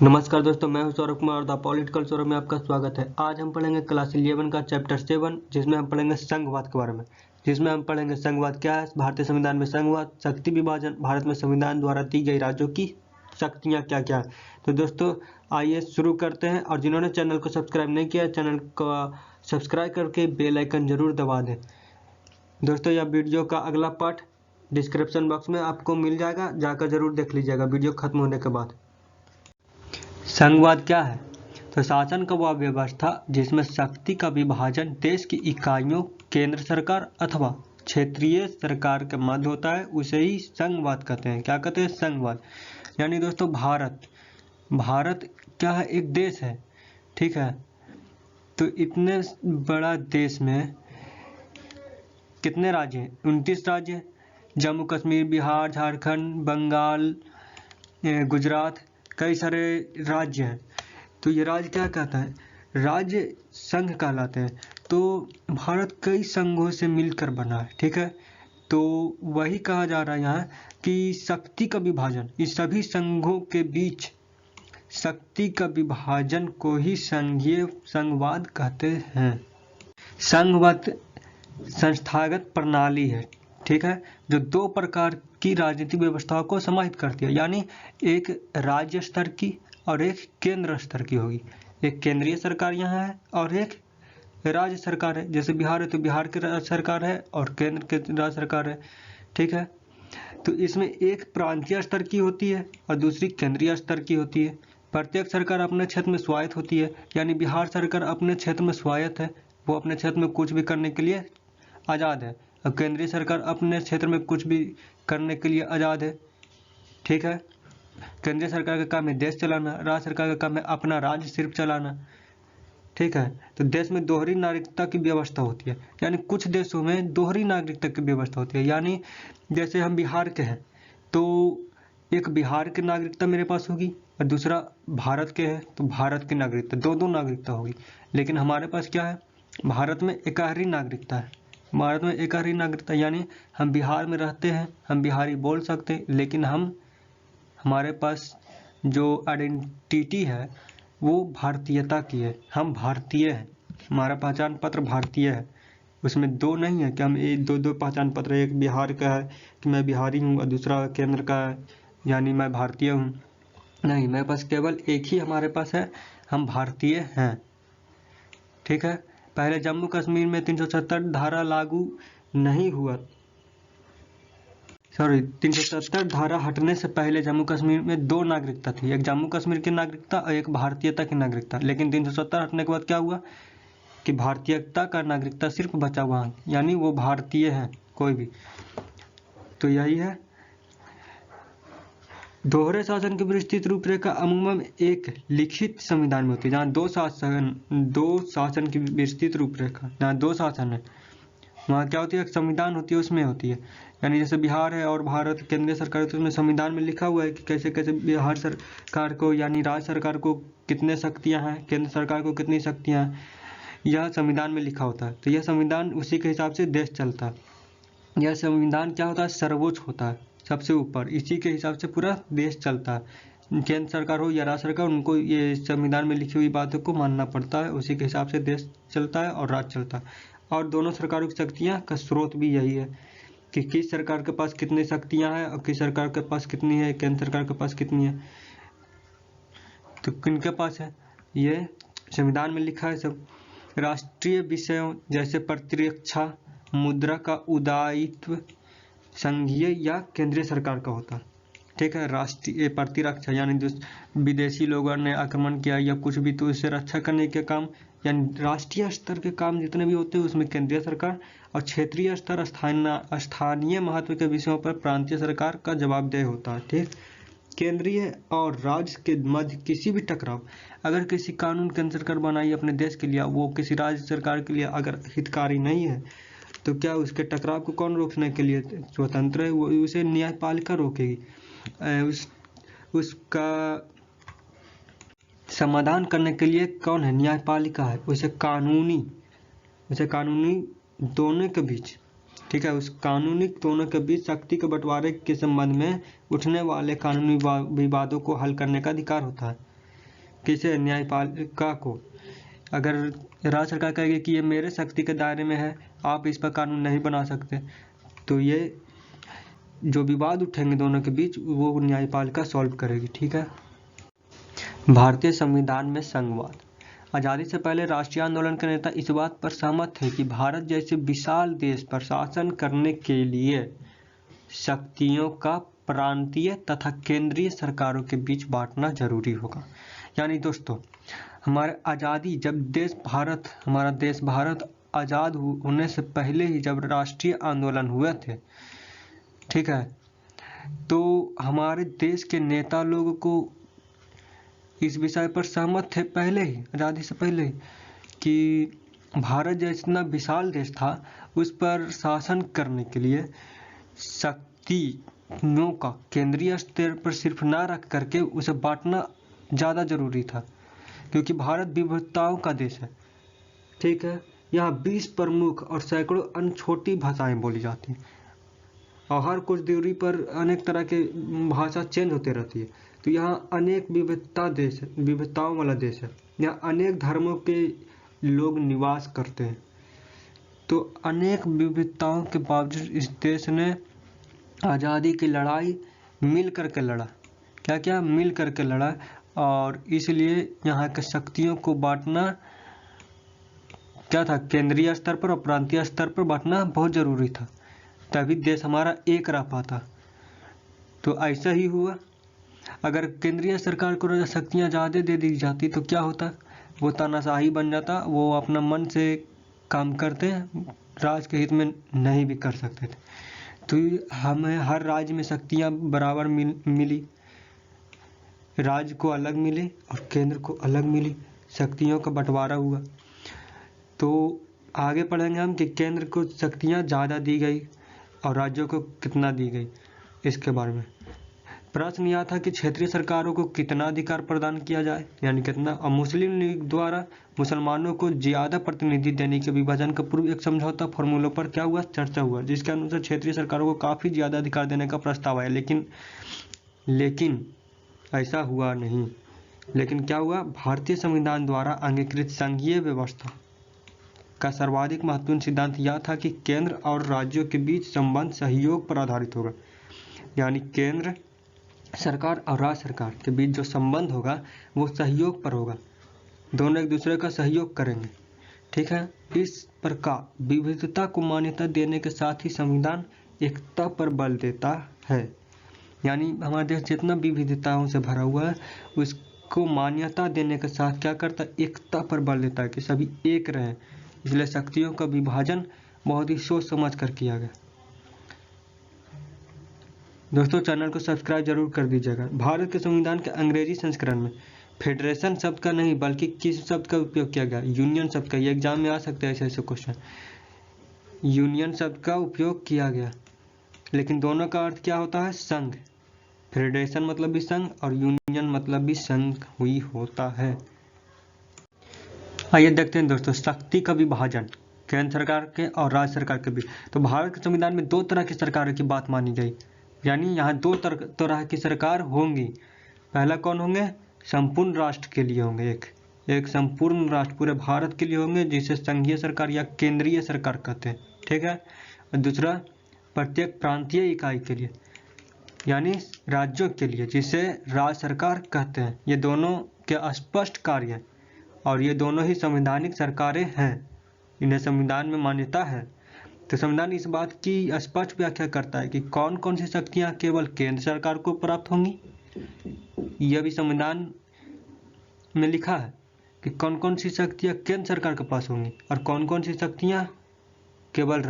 नमस्कार दोस्तों, मैं हूं सौरभ कुमार और द पॉलिटिकल सौरभ में आपका स्वागत है। आज हम पढ़ेंगे क्लास 11 का चैप्टर 7, जिसमें हम पढ़ेंगे संघवाद के बारे में। जिसमें हम पढ़ेंगे संघवाद क्या है, भारतीय संविधान में संघवाद, शक्ति विभाजन, भारत में संविधान द्वारा दी गई राज्यों की शक्तियाँ क्या क्या है। तो दोस्तों आइए शुरू करते हैं। और जिन्होंने चैनल को सब्सक्राइब नहीं किया, चैनल को सब्सक्राइब करके बेल आइकन जरूर दबा दें। दोस्तों यह वीडियो का अगला पार्ट डिस्क्रिप्शन बॉक्स में आपको मिल जाएगा, जाकर जरूर देख लीजिएगा वीडियो खत्म होने के बाद। संघवाद क्या है? तो शासन का वह व्यवस्था जिसमें शक्ति का विभाजन देश की इकाइयों, केंद्र सरकार अथवा क्षेत्रीय सरकार के मध्य होता है, उसे ही संघवाद कहते हैं। क्या कहते हैं? संघवाद। यानी दोस्तों भारत क्या है? एक देश है, ठीक है। तो इतने बड़ा देश में कितने राज्य हैं? 29 राज्य हैं। जम्मू कश्मीर, बिहार, झारखंड, बंगाल, गुजरात, कई सारे राज्य हैं। तो ये राज्य क्या कहता है? राज्य संघ कहलाते हैं। तो भारत कई संघों से मिलकर बना है, ठीक है। तो वही कहा जा रहा है यहाँ कि शक्ति का विभाजन, इस सभी संघों के बीच शक्ति का विभाजन को ही संघवाद कहते हैं। संघवाद संस्थागत प्रणाली है, ठीक है, जो दो प्रकार की राजनीतिक व्यवस्थाओं को समाहित करती है। यानी एक राज्य स्तर की और एक केंद्र स्तर की होगी। एक केंद्रीय सरकार यहाँ है और एक राज्य सरकार है। जैसे बिहार है तो बिहार की राज्य सरकार है और केंद्र की राज्य सरकार है, ठीक है। तो इसमें एक प्रांतीय स्तर की होती है और दूसरी केंद्रीय स्तर की होती है। प्रत्येक सरकार अपने क्षेत्र में स्वायत्त होती है। यानी बिहार सरकार अपने क्षेत्र में स्वायत्त है, वो अपने क्षेत्र में कुछ भी करने के लिए आज़ाद है। अब केंद्रीय सरकार अपने क्षेत्र में कुछ भी करने के लिए आज़ाद है, ठीक है। केंद्रीय सरकार का काम है देश चलाना, राज्य सरकार का काम है अपना राज्य सिर्फ चलाना, ठीक है। तो देश में दोहरी नागरिकता की व्यवस्था होती है। यानी कुछ देशों में दोहरी नागरिकता की व्यवस्था होती है। यानी जैसे हम बिहार के हैं तो एक बिहार की नागरिकता मेरे पास होगी और दूसरा भारत के है तो भारत की नागरिकता, दो नागरिकता होगी। लेकिन हमारे पास क्या है? भारत में एकहरी नागरिकता है। भारत में एकहरी नागरिकता यानी हम बिहार में रहते हैं, हम बिहारी बोल सकते हैं, लेकिन हमारे पास जो आइडेंटिटी है वो भारतीयता की है। हम भारतीय हैं, हमारा पहचान पत्र भारतीय है। उसमें दो नहीं है कि हम दो पहचान पत्र, एक बिहार का है कि मैं बिहारी हूँ और दूसरा केंद्र का है यानी मैं भारतीय हूँ। नहीं, मेरे पास केवल एक ही हमारे पास है, हम भारतीय हैं, ठीक है। पहले जम्मू कश्मीर में 370 धारा लागू नहीं हुआ, 370 धारा हटने से पहले जम्मू कश्मीर में दो नागरिकता थी, एक जम्मू कश्मीर की नागरिकता और एक भारतीयता की नागरिकता। लेकिन 370 हटने के बाद क्या हुआ कि भारतीयता का नागरिकता सिर्फ बचा हुआ है, यानी वो भारतीय है कोई भी। तो यही है। दोहरे शासन की विस्तृत रूपरेखा अमूमन एक लिखित संविधान में होती है, जहाँ दो शासन की विस्तृत रूपरेखा, जहाँ दो शासन है वहाँ क्या होती है? एक संविधान होती है, उसमें होती है। यानी जैसे बिहार है और भारत केंद्रीय सरकार है तो उसमें संविधान में लिखा हुआ है कि कैसे कैसे बिहार सरकार को यानी राज्य सरकार को कितने शक्तियाँ हैं, केंद्र सरकार को कितनी शक्तियाँ हैं, यह संविधान में लिखा होता है। तो यह संविधान, उसी के हिसाब से देश चलता है। यह संविधान क्या होता है? सर्वोच्च होता है, सबसे ऊपर। इसी के हिसाब से पूरा देश चलता है। केंद्र सरकार हो या राज्य सरकार, उनको ये संविधान में लिखी हुई बातों को मानना पड़ता है। उसी के हिसाब से देश चलता है और राज्य चलता है। और दोनों सरकारों की शक्तियाँ का स्रोत भी यही है कि किस सरकार के पास कितनी शक्तियाँ हैं और किस सरकार के पास कितनी है, केंद्र सरकार के पास कितनी है। तो किनके पास है? ये संविधान में लिखा है सब। राष्ट्रीय विषयों जैसे प्रतिरक्षा, मुद्रा का उदायित्व संघीय या केंद्रीय सरकार का होता है, ठीक है। राष्ट्रीय प्रतिरक्षा यानी जो विदेशी लोगों ने आक्रमण किया या कुछ भी, तो इससे रक्षा करने के काम, यानी राष्ट्रीय स्तर के काम जितने भी होते हैं उसमें केंद्रीय सरकार, और क्षेत्रीय स्तर स्थानीय महत्व के विषयों पर प्रांतीय सरकार का जवाबदेह होता है, ठीक। केंद्रीय और राज्य के मध्य किसी भी टकराव, अगर किसी कानून केंद्र सरकार बनाई अपने देश के लिए, वो किसी राज्य सरकार के लिए अगर हितकारी नहीं है तो क्या उसके टकराव को कौन रोकने के लिए स्वतंत्र है? वो उसे न्यायपालिका रोकेगी। उसका समाधान करने के लिए कौन है? न्यायपालिका है। उसे कानूनी दोनों के बीच, ठीक है, उस कानूनी दोनों के बीच शक्ति के बंटवारे के संबंध में उठने वाले कानूनी विवादों को हल करने का अधिकार होता है। किसे, न्यायपालिका को। अगर राज्य सरकार कहेगी कि ये मेरे शक्ति के दायरे में है, आप इस पर कानून नहीं बना सकते, तो ये जो विवाद उठेंगे दोनों के बीच वो न्यायपालिका सॉल्व करेगी। ठीक है। भारतीय संविधान में संघवाद। आज़ादी से पहले राष्ट्रीय आंदोलन के नेता इस बात पर सहमत थे कि भारत जैसे विशाल देश पर शासन करने के लिए शक्तियों का प्रांतीय तथा केंद्रीय सरकारों के बीच बांटना जरूरी होगा। यानी दोस्तों, हमारे आज़ादी जब हमारा देश भारत आज़ाद होने से पहले ही जब राष्ट्रीय आंदोलन हुए थे, ठीक है, तो हमारे देश के नेता लोगों को इस विषय पर सहमत थे पहले ही, आज़ादी से पहले ही, कि भारत जितना विशाल देश था उस पर शासन करने के लिए शक्तियों का केंद्रीय स्तर पर सिर्फ ना रख करके उसे बांटना ज़्यादा जरूरी था, क्योंकि भारत विविधताओं का देश है। ठीक है। यहाँ 20 प्रमुख और सैकड़ों अन्य छोटी भाषाएं बोली जाती हैं और हर कुछ दूरी पर अनेक तरह के भाषा चेंज होते रहती है। तो यहाँ अनेक विविधताओं वाला देश है। यहाँ अनेक धर्मों के लोग निवास करते हैं। तो अनेक विविधताओं के बावजूद इस देश ने आज़ादी की लड़ाई मिल करके लड़ा। क्या मिल करके लड़ा, और इसलिए यहाँ के शक्तियों को बांटना क्या था, केंद्रीय स्तर पर और प्रांतीय स्तर पर बांटना बहुत जरूरी था, तभी देश हमारा एक रह पाता। तो ऐसा ही हुआ। अगर केंद्रीय सरकार को शक्तियाँ ज़्यादा दे दी जाती तो क्या होता, वो तानाशाही बन जाता। वो अपना मन से काम करते, राज्य के हित में नहीं भी कर सकते थे। तो हमें हर राज्य में शक्तियाँ बराबर मिली, राज्य को अलग मिले और केंद्र को अलग मिली, शक्तियों का बंटवारा हुआ। तो आगे पढ़ेंगे हम कि केंद्र को शक्तियाँ ज़्यादा दी गई और राज्यों को कितना दी गई, इसके बारे में। प्रश्न यह था कि क्षेत्रीय सरकारों को कितना अधिकार प्रदान किया जाए, यानी कितना। और मुस्लिम लीग द्वारा मुसलमानों को ज़्यादा प्रतिनिधि देने के विभाजन का पूर्व एक समझौता फॉर्मूलों पर क्या हुआ, चर्चा हुआ, जिसके अनुसार क्षेत्रीय सरकारों को काफ़ी ज़्यादा अधिकार देने का प्रस्ताव आया। लेकिन ऐसा हुआ नहीं। लेकिन क्या हुआ, भारतीय संविधान द्वारा अंगीकृत संघीय व्यवस्था का सर्वाधिक महत्वपूर्ण सिद्धांत यह था कि केंद्र और राज्यों के बीच संबंध सहयोग पर आधारित होगा। यानी केंद्र सरकार और राज्य सरकार के बीच जो संबंध होगा वो सहयोग पर होगा, दोनों एक दूसरे का सहयोग करेंगे। ठीक है। इस प्रकार विविधता को मान्यता देने के साथ ही संविधान एकता पर बल देता है। यानी हमारा देश जितना विविधताओं से भरा हुआ है उसको मान्यता देने के साथ क्या करता है, एकता पर बल देता है कि सभी एक रहें। इसलिए शक्तियों का विभाजन बहुत ही सोच समझ कर किया गया। दोस्तों, चैनल को सब्सक्राइब जरूर कर दीजिएगा। भारत के संविधान के अंग्रेजी संस्करण में फेडरेशन शब्द का नहीं बल्कि किस शब्द का उपयोग किया गया, यूनियन शब्द का। ये एग्जाम में आ सकते हैं ऐसे क्वेश्चन। यूनियन शब्द का उपयोग किया गया, लेकिन दोनों का अर्थ क्या होता है, संघ। फेडरेशन मतलब भी संघ और यूनियन मतलब भी संघ हुई होता है। आइए देखते हैं दोस्तों, शक्ति का विभाजन केंद्र सरकार के और राज्य सरकार के बीच। तो भारत के संविधान में दो तरह की सरकारों की बात मानी गई, यानी यहाँ दो तरह की सरकार होंगी। पहला कौन होंगे, संपूर्ण राष्ट्र के लिए होंगे। एक संपूर्ण राष्ट्र पूरे भारत के लिए होंगे जिसे संघीय सरकार या केंद्रीय सरकार कहते हैं। ठीक है। और दूसरा प्रत्येक प्रांतीय इकाई के लिए, यानी राज्यों के लिए, जिसे राज्य सरकार कहते हैं। ये दोनों के स्पष्ट कार्य हैं और ये दोनों ही संवैधानिक सरकारें हैं, इन्हें संविधान में मान्यता है। तो संविधान इस बात की स्पष्ट व्याख्या करता है कि कौन कौन सी शक्तियां केवल केंद्र सरकार को प्राप्त होंगी। यह भी संविधान में लिखा है कि कौन कौन सी शक्तियां केंद्र सरकार के पास होंगी और कौन कौन सी शक्तियां केवल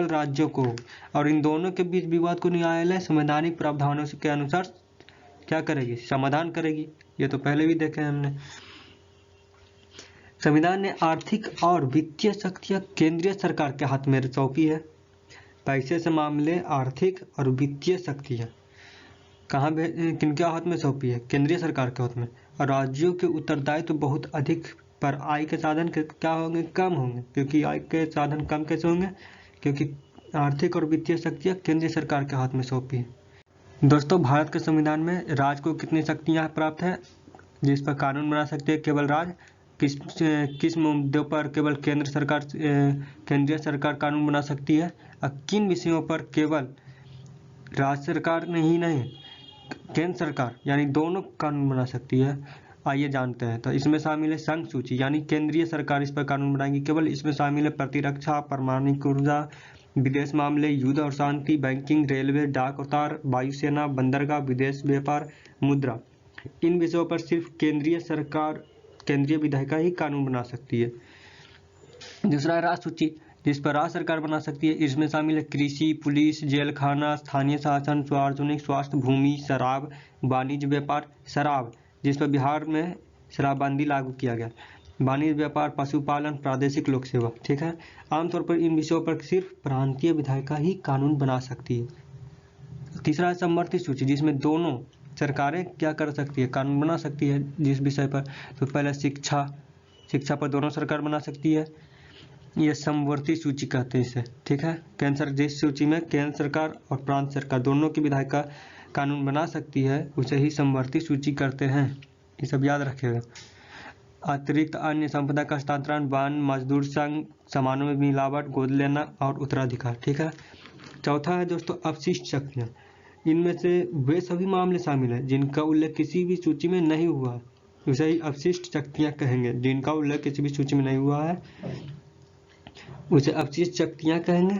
राज्यों को। और इन दोनों के बीच विवाद को न्यायालय संवैधानिक प्रावधानों के अनुसार क्या करेगी, समाधान करेगी। ये तो पहले भी देखे हमने। संविधान ने आर्थिक और वित्तीय शक्तियां केंद्रीय सरकार के हाथ में सौंपी है। पैसे से मामले आर्थिक और वित्तीय शक्तियां किनके हाथ में सौंपी है, केंद्रीय सरकार के हाथ में। और राज्यों के उत्तरदायित्व तो बहुत अधिक, पर आय के साधन क्या होंगे, कम होंगे। क्योंकि आय के साधन कम कैसे होंगे, क्योंकि आर्थिक और वित्तीय शक्तियां केंद्रीय सरकार के हाथ में सौंपी है। दोस्तों, भारत के संविधान में राज्य को कितनी शक्तियां प्राप्त है, जिस पर कानून बना सकती है केवल राज्य। किस मुद्दों पर केवल केंद्रीय सरकार कानून बना सकती है और किन विषयों पर केवल राज्य सरकार नहीं केंद्र सरकार यानी दोनों कानून बना सकती है। आइए जानते हैं। तो इसमें शामिल है संघ सूची यानी केंद्रीय सरकार इस पर कानून बनाएगी केवल। इसमें शामिल है प्रतिरक्षा, परमाणु ऊर्जा, विदेश मामले, युद्ध और शांति, बैंकिंग, रेलवे, डाक उतार, वायुसेना, बंदरगाह, विदेश व्यापार, मुद्रा। इन विषयों पर सिर्फ केंद्रीय विधायिका ही कानून बना सकती है। दूसरा है राज्य सूची जिस पर राज्य सरकार बना सकती है। इसमें शामिल है कृषि, पुलिस, जेल खाना, स्थानीय शासन, सार्वजनिक स्वास्थ्य, भूमि, शराब, वाणिज्य व्यापार, शराब जिस पर बिहार में शराबबंदी लागू किया गया, वाणिज्य व्यापार, पशुपालन, प्रादेशिक लोक सेवा। ठीक है। आमतौर पर इन विषयों पर सिर्फ प्रांतीय विधायिका ही कानून बना सकती है। तीसरा है समवर्ती सूची जिसमें दोनों सरकारें क्या कर सकती है, कानून बना सकती है जिस विषय पर। तो पहले शिक्षा पर दोनों सरकार बना सकती है, ये समवर्ती सूची कहते हैं इसे। ठीक है। जिस सूची में केंद्र सरकार और प्रांत सरकार दोनों की विधायिका कानून बना सकती है उसे ही समवर्ती सूची करते हैं। ये सब याद रखिएगा। अतिरिक्त अन्य संपदा का हस्तांतरण, वन, मजदूर संघ, सामानों में मिलावट, गोद लेना और उत्तराधिकार। ठीक है। चौथा है दोस्तों अवशिष्ट शक्तियाँ। इनमें से वे सभी मामले शामिल हैं जिनका उल्लेख किसी भी सूची में नहीं हुआ, उसे ही अवशिष्ट शक्तियाँ कहेंगे। जिनका उल्लेख किसी भी सूची में नहीं हुआ है उसे अवशिष्ट शक्तियाँ कहेंगे।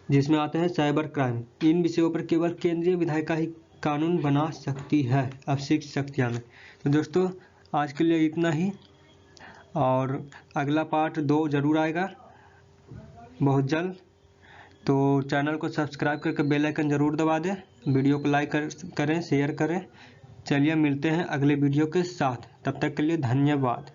जिसमें आते हैं साइबर क्राइम। इन विषयों पर केवल केंद्रीय विधायिका ही कानून बना सकती है अवशिष्ट शक्तियाँ में। तो दोस्तों आज के लिए इतना ही, और अगला पार्ट 2 जरूर आएगा बहुत जल्द। तो चैनल को सब्सक्राइब करके बेल आइकन जरूर दबा दें, वीडियो को लाइक करें, शेयर करें। चलिए मिलते हैं अगले वीडियो के साथ, तब तक के लिए धन्यवाद।